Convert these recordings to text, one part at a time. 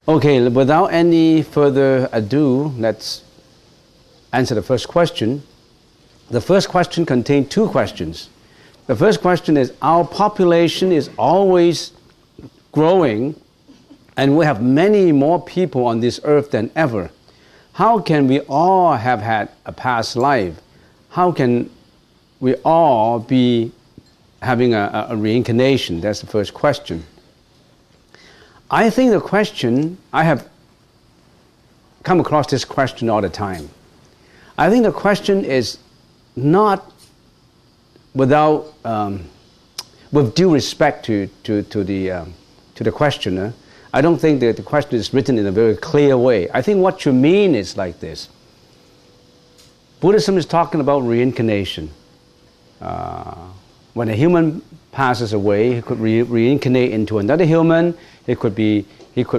Okay, without any further ado, let's answer the first question. The first question contains two questions. The first question is, our population is always growing and we have many more people on this earth than ever. How can we all have had a past life? How can we all be having a reincarnation? That's the first question. I think the question, I have come across this question all the time. I think the question is not without, with due respect to the questioner. I don't think that the question is written in a very clear way. I think what you mean is like this. Buddhism is talking about reincarnation. When a human passes away, he could reincarnate into another human. He could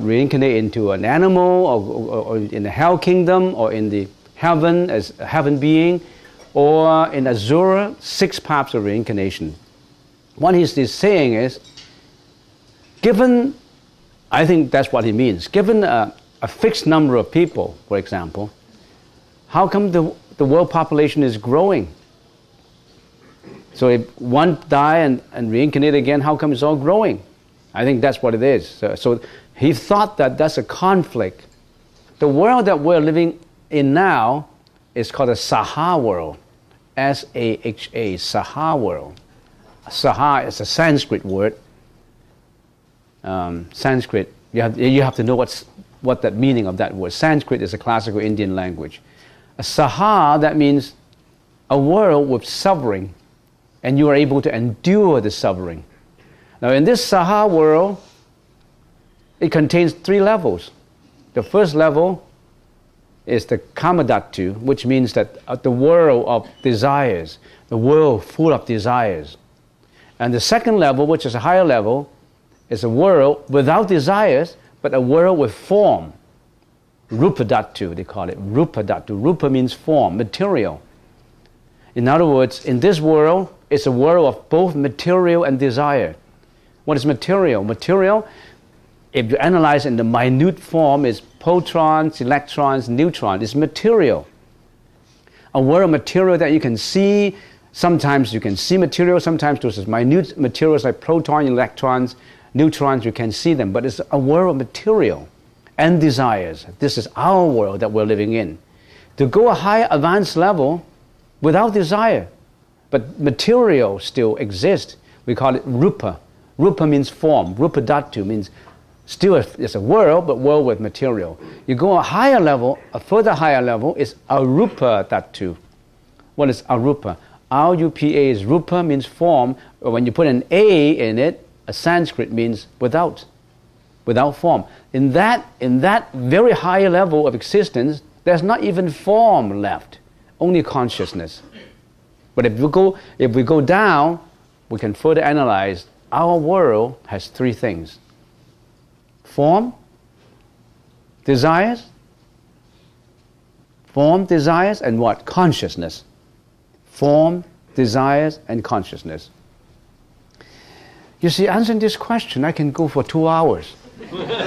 reincarnate into an animal, or in the hell kingdom, or in the heaven as a heaven being, or in Azura, 6 paths of reincarnation. What he's saying is, given, I think that's what he means, given a fixed number of people, for example, how come the world population is growing? So if one die and reincarnate again, how come it's all growing? I think that's what it is. So he thought that that's a conflict. The world that we're living in now is called a Saha world. S-A-H-A, Saha world. Saha is a Sanskrit word. Sanskrit, you have to know what that meaning of that word. Sanskrit is a classical Indian language. A Saha, that means a world with suffering, and you are able to endure the suffering. Now in this Saha world, it contains 3 levels. The first level is the Kamadhatu, which means that the world of desires, the world full of desires. And the second level, which is a higher level, is a world without desires, but a world with form. Rupadhatu, they call it. Rupadhatu. Rupa means form, material. In other words, in this world, it's a world of both material and desire. What is material? Material, if you analyze in the minute form, is protons, electrons, neutrons. It's material. A world of material that you can see. Sometimes you can see material, sometimes those minute materials like protons, electrons, neutrons, you can see them. But it's a world of material and desires. This is our world that we're living in. To go a higher advanced level without desire, but material still exists, we call it rupa. Rupa means form. Rupadhatu means still it's a world, but world with material. You go a higher level, a further higher level is arupadhatu. What is arupa? R-U-P-A is rupa, means form. When you put an A in it, a Sanskrit means without form. In that very higher level of existence, there's not even form left, only consciousness. But if we go down, we can further analyze. Our world has 3 things: form, desires, and what? Consciousness. Form, desires, and consciousness. You see, answering this question, I can go for 2 hours.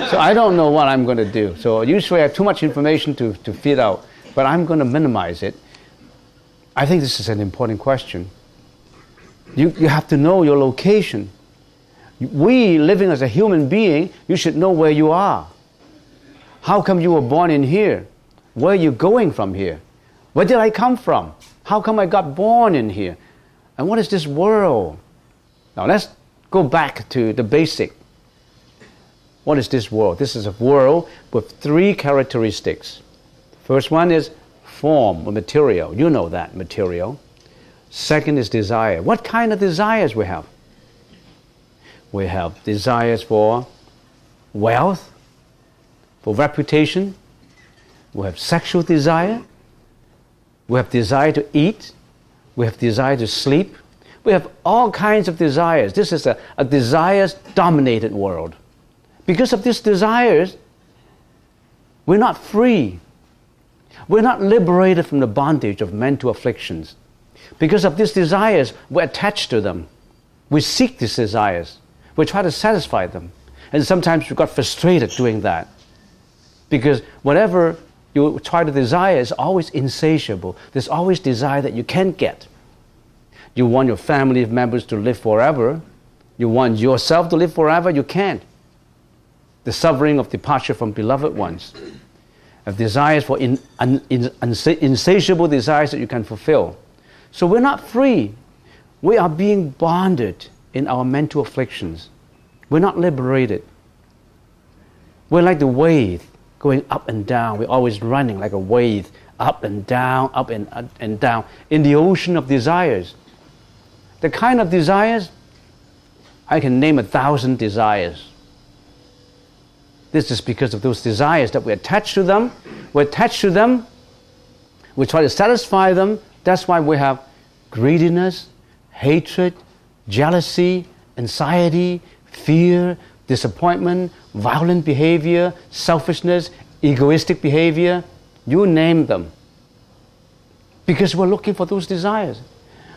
So I don't know what I'm going to do. So usually I have too much information to feed out, but I'm going to minimize it. I think this is an important question. You have to know your location. We, living as a human being, you should know where you are. How come you were born in here? Where are you going from here? Where did I come from? How come I got born in here? And what is this world? Now let's go back to the basic. What is this world? This is a world with 3 characteristics. First one is form or material. You know that, material. Second is desire. What kind of desires we have? We have desires for wealth, for reputation. We have sexual desire. We have desire to eat. We have desire to sleep. We have all kinds of desires. This is a desires-dominated world. Because of these desires, we're not free. We're not liberated from the bondage of mental afflictions. Because of these desires, we're attached to them. We seek these desires. We try to satisfy them. And sometimes we got frustrated doing that. Because whatever you try to desire is always insatiable. There's always desire that you can't get. You want your family members to live forever. You want yourself to live forever. You can't. The suffering of departure from beloved ones. Of desires for insatiable desires that you can fulfill. So we're not free. We are being bonded in our mental afflictions. We're not liberated. We're like the wave going up and down. We're always running like a wave, up and down, up and down, in the ocean of desires. The kind of desires, I can name 1,000 desires. This is because of those desires that we attach to them. We attach to them. We try to satisfy them. That's why we have greediness, hatred, jealousy, anxiety, fear, disappointment, violent behavior, selfishness, egoistic behavior. You name them. Because we're looking for those desires.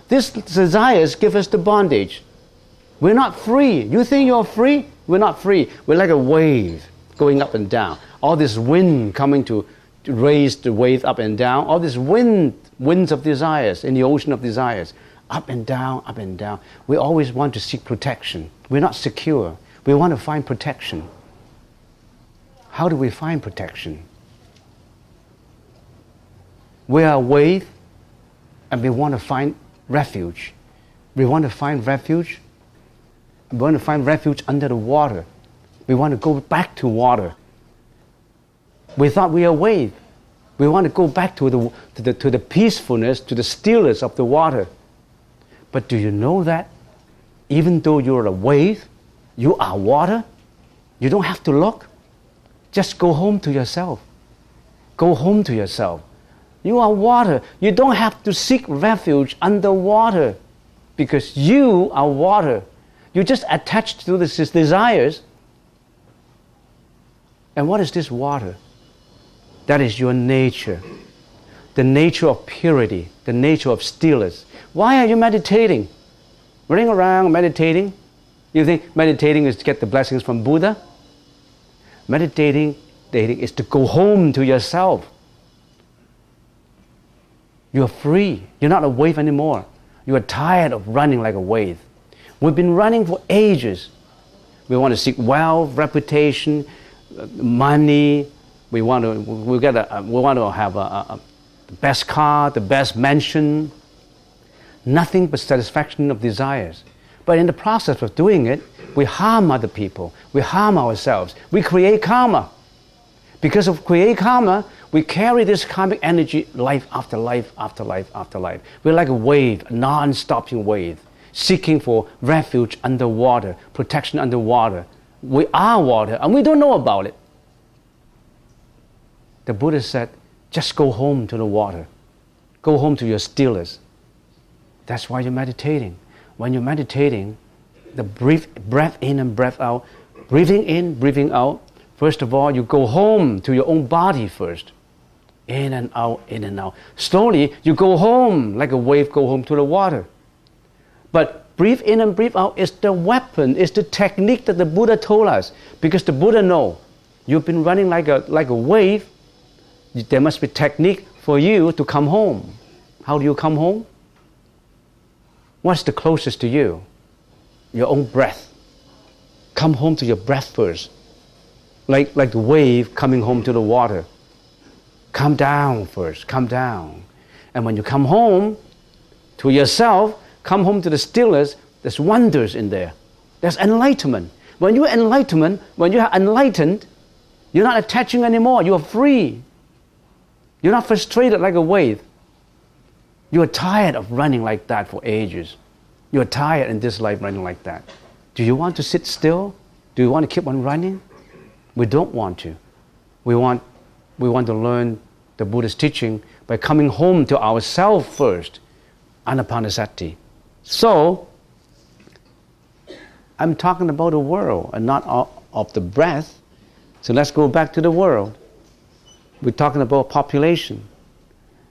These desires give us the bondage. We're not free. You think you're free? We're not free. We're like a wave going up and down. All this wind coming to raise the wave up and down. All this winds of desires in the ocean of desires. Up and down, up and down. We always want to seek protection. We're not secure. We want to find protection. How do we find protection? We are a wave and we want to find refuge. We want to find refuge. We want to find refuge under the water. We want to go back to water. We thought we are a wave. We want to go back to the peacefulness, to the stillness of the water. But do you know that even though you're a wave, you are water? You don't have to look. Just go home to yourself. Go home to yourself. You are water. You don't have to seek refuge under water because you are water. You're just attached to these desires. And what is this water? That is your nature. The nature of purity. The nature of stillness. Why are you meditating? Running around meditating? You think meditating is to get the blessings from Buddha? Meditating is to go home to yourself. You're free. You're not a wave anymore. You are tired of running like a wave. We've been running for ages. We want to seek wealth, reputation, money. We want to have the best car, the best mansion. Nothing but satisfaction of desires. But in the process of doing it, we harm other people. We harm ourselves. We create karma. Because of create karma, we carry this karmic energy life after life after life after life. We're like a wave, a non-stopping wave, seeking for refuge under water, protection under water. We are water and we don't know about it. The Buddha said, just go home to the water. Go home to your stillness. That's why you're meditating. When you're meditating, the breath in and breath out, breathing in, breathing out. First of all, you go home to your own body first. In and out, in and out. Slowly, you go home like a wave go home to the water. But breathe in and breathe out is the weapon, is the technique that the Buddha told us. Because the Buddha knows you've been running like a wave. There must be technique for you to come home. How do you come home? What's the closest to you? Your own breath. Come home to your breath first. Like the wave coming home to the water. Come down first, come down. And when you come home to yourself, come home to the stillness, there's wonders in there. There's enlightenment. When you are enlightened, you're not attaching anymore. You are free. You're not frustrated like a wave. You are tired of running like that for ages. You are tired in this life running like that. Do you want to sit still? Do you want to keep on running? We don't want to. We want to learn the Buddha's teaching by coming home to ourselves first, anapanasati. So, I'm talking about the world and not of the breath. So let's go back to the world. We're talking about population.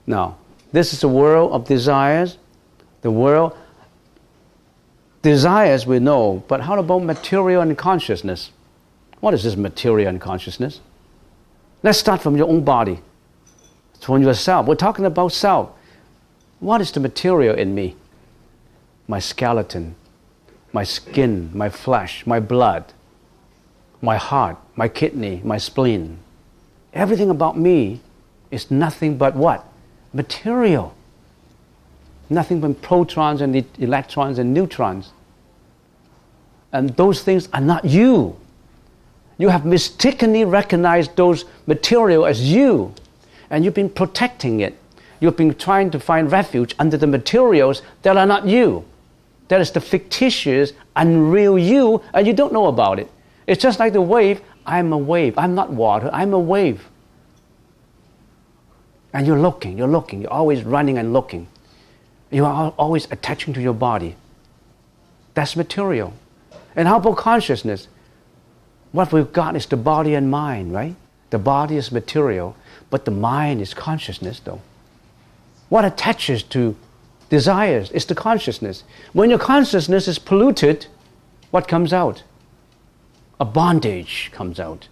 Now, this is the world of desires. The world, desires we know, but how about material and consciousness? What is this material and consciousness? Let's start from your own body, from yourself. We're talking about self. What is the material in me? My skeleton, my skin, my flesh, my blood, my heart, my kidney, my spleen. Everything about me is nothing but what? Material. Nothing but protons and electrons and neutrons. And those things are not you. You have mistakenly recognized those material as you, and you've been protecting it. You've been trying to find refuge under the materials that are not you. That is the fictitious, unreal you, and you don't know about it. It's just like the wave. I'm a wave. I'm not water. I'm a wave. And you're looking. You're always running and looking. You are always attaching to your body. That's material. And how about consciousness? What we've got is the body and mind, right? The body is material, but the mind is consciousness, though. What attaches to desires is the consciousness. When your consciousness is polluted, what comes out? A bondage comes out.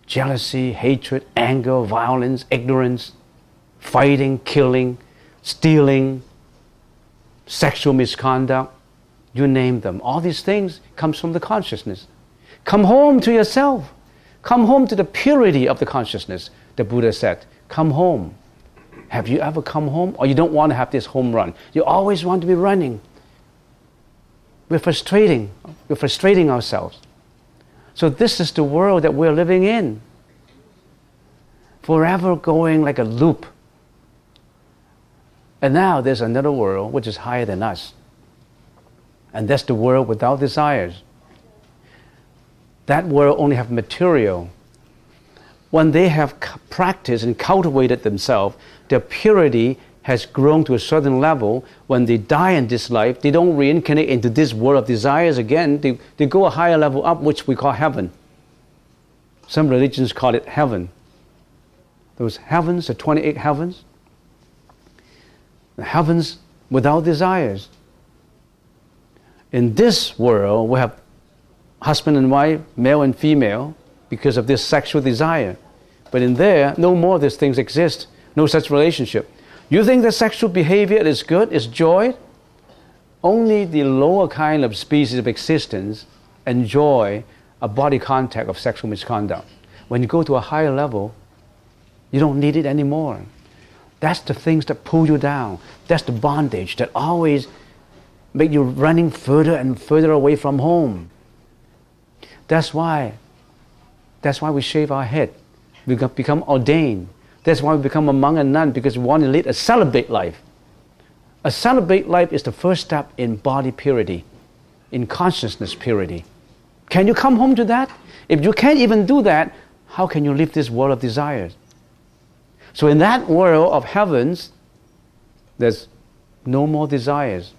Jealousy, hatred, anger, violence, ignorance, fighting, killing, stealing, sexual misconduct, you name them. All these things comes from the consciousness. Come home to yourself. Come home to the purity of the consciousness, the Buddha said. Come home. Have you ever come home? Or you don't want to have this home run. You always want to be running. We're frustrating ourselves. So this is the world that we're living in. Forever going like a loop. And now there's another world which is higher than us. And that's the world without desires. That world only have material. When they have practiced and cultivated themselves, their purity has grown to a certain level. When they die in this life, they don't reincarnate into this world of desires again. They go a higher level up, which we call heaven. Some religions call it heaven. Those heavens, the 28 heavens, the heavens without desires. In this world, we have husband and wife, male and female, because of this sexual desire. But in there, no more of these things exist. No such relationship. You think that sexual behavior is good, is joy? Only the lower kind of species of existence enjoy a body contact of sexual misconduct. When you go to a higher level, you don't need it anymore. That's the things that pull you down. That's the bondage that always make you running further and further away from home. That's why we shave our head. We become ordained. That's why we become a monk and nun, because we want to lead a celibate life. A celibate life is the first step in body purity, in consciousness purity. Can you come home to that? If you can't even do that, how can you live this world of desires? So in that world of heavens, there's no more desires.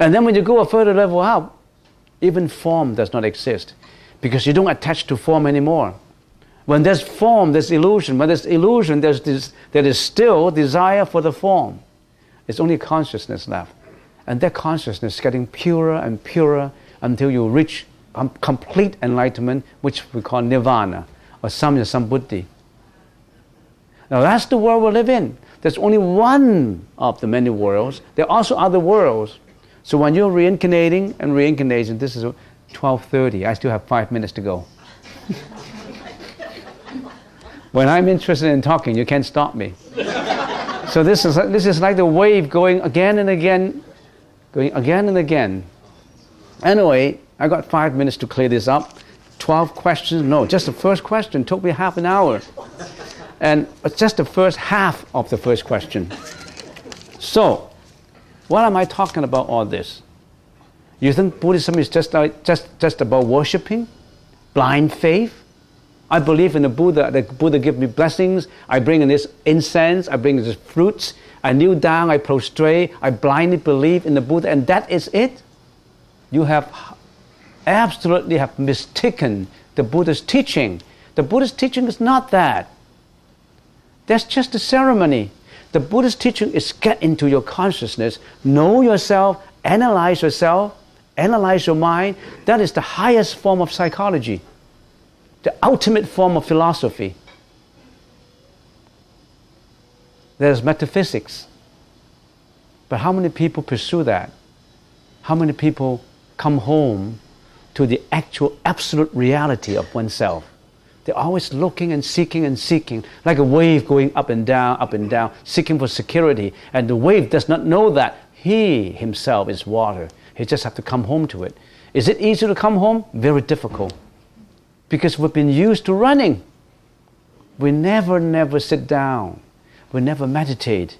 And then when you go a further level up, even form does not exist, because you don't attach to form anymore. When there's form, there's illusion. When there's illusion, there is still desire for the form. It's only consciousness left. And that consciousness is getting purer and purer until you reach complete enlightenment, which we call nirvana, or sambuddhi. Now that's the world we live in. There's only one of the many worlds. There are also other worlds. So when you're reincarnating and reincarnating, this is 12:30. I still have 5 minutes to go. When I'm interested in talking, you can't stop me. So this is like the wave going again and again, going again and again. Anyway, I got 5 minutes to clear this up. 12 questions, no, just the first question took me half an hour. And it's just the first half of the first question. So, what am I talking about all this? You think Buddhism is just about worshipping? Blind faith? I believe in the Buddha. The Buddha gives me blessings. I bring in this incense. I bring in this fruits. I kneel down. I prostrate. I blindly believe in the Buddha. And that is it. You have absolutely have mistaken the Buddha's teaching. The Buddha's teaching is not that. That's just a ceremony. The Buddha's teaching is get into your consciousness, know yourself, analyze your mind. That is the highest form of psychology, the ultimate form of philosophy. There's metaphysics. But how many people pursue that? How many people come home to the actual absolute reality of oneself? They're always looking and seeking, like a wave going up and down, seeking for security. And the wave does not know that he himself is water. He just has to come home to it. Is it easy to come home? Very difficult. Because we've been used to running. We never sit down. We never meditate.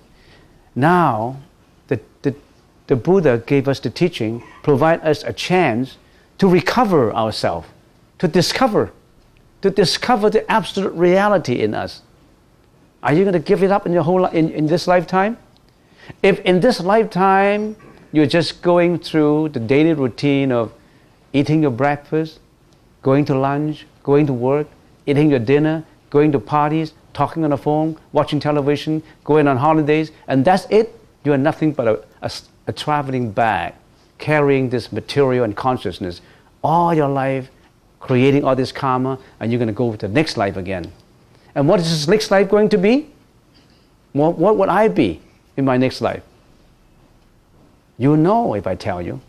Now, the Buddha gave us the teaching, provide us a chance to recover ourselves, to discover the absolute reality in us. Are you going to give it up in your whole in this lifetime? If in this lifetime you're just going through the daily routine of eating your breakfast, going to lunch, going to work, eating your dinner, going to parties, talking on the phone, watching television, going on holidays, and that's it, you are nothing but a traveling bag, carrying this material and consciousness all your life, creating all this karma, and you're going to go to the next life again. And what is this next life going to be? What would I be in my next life? You know if I tell you.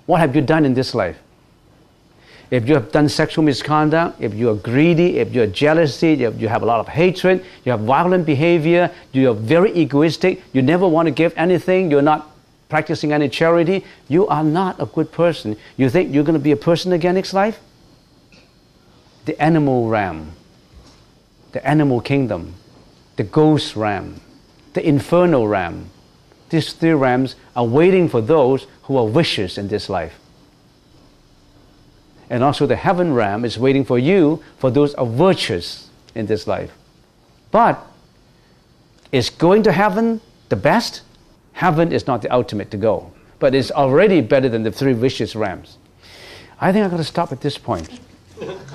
What have you done in this life? If you have done sexual misconduct, if you are greedy, if you are jealousy, if you have a lot of hatred, you have violent behavior, you are very egoistic, you never want to give anything, you're not practicing any charity, you are not a good person. You think you're going to be a person again next life? The animal realm, the animal kingdom, the ghost realm, the infernal realm. These three realms are waiting for those who are vicious in this life. And also the heaven realm is waiting for you, for those who are virtuous in this life. But is going to heaven the best? Heaven is not the ultimate to go, but it's already better than the three vicious realms. I think I'm going to stop at this point.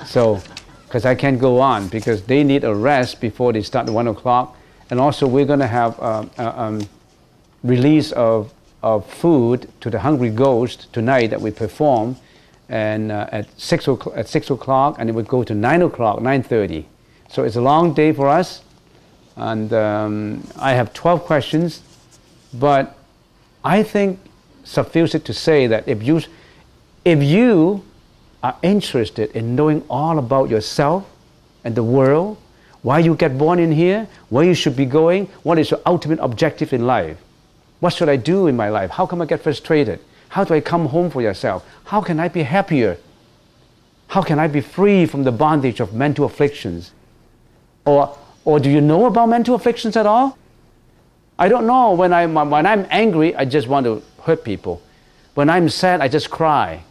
So, because I can't go on, because they need a rest before they start at 1 o'clock. And also we're going to have release of food to the hungry ghost tonight that we perform, and at 6 o'clock, and it would go to 9 o'clock, 9:30. So it's a long day for us, and I have 12 questions, but I think suffice it to say that if you are interested in knowing all about yourself and the world, why you get born in here, where you should be going, what is your ultimate objective in life, what should I do in my life, how come I get frustrated, how do I come home for yourself, how can I be happier, how can I be free from the bondage of mental afflictions, or do you know about mental afflictions at all? I don't know. When I'm angry, I just want to hurt people. When I'm sad, I just cry.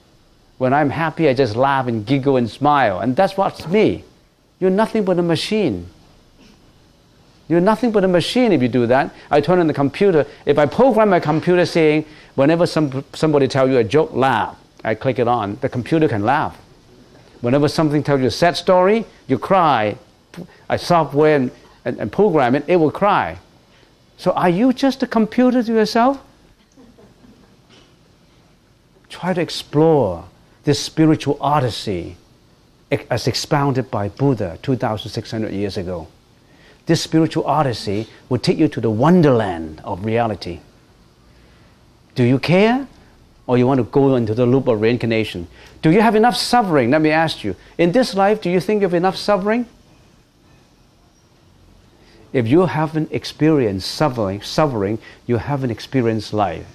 When I'm happy, I just laugh and giggle and smile. And that's what's me. You're nothing but a machine. You're nothing but a machine if you do that. I turn on the computer. If I program my computer saying, whenever somebody tells you a joke, laugh, I click it on, the computer can laugh. Whenever something tells you a sad story, you cry. I software and program it, it will cry. So are you just a computer to yourself? Try to explore this spiritual odyssey as expounded by Buddha 2,600 years ago. This spiritual odyssey will take you to the wonderland of reality. Do you care? Or you want to go into the loop of reincarnation? Do you have enough suffering? Let me ask you. In this life, do you think you have enough suffering? If you haven't experienced suffering, you haven't experienced life.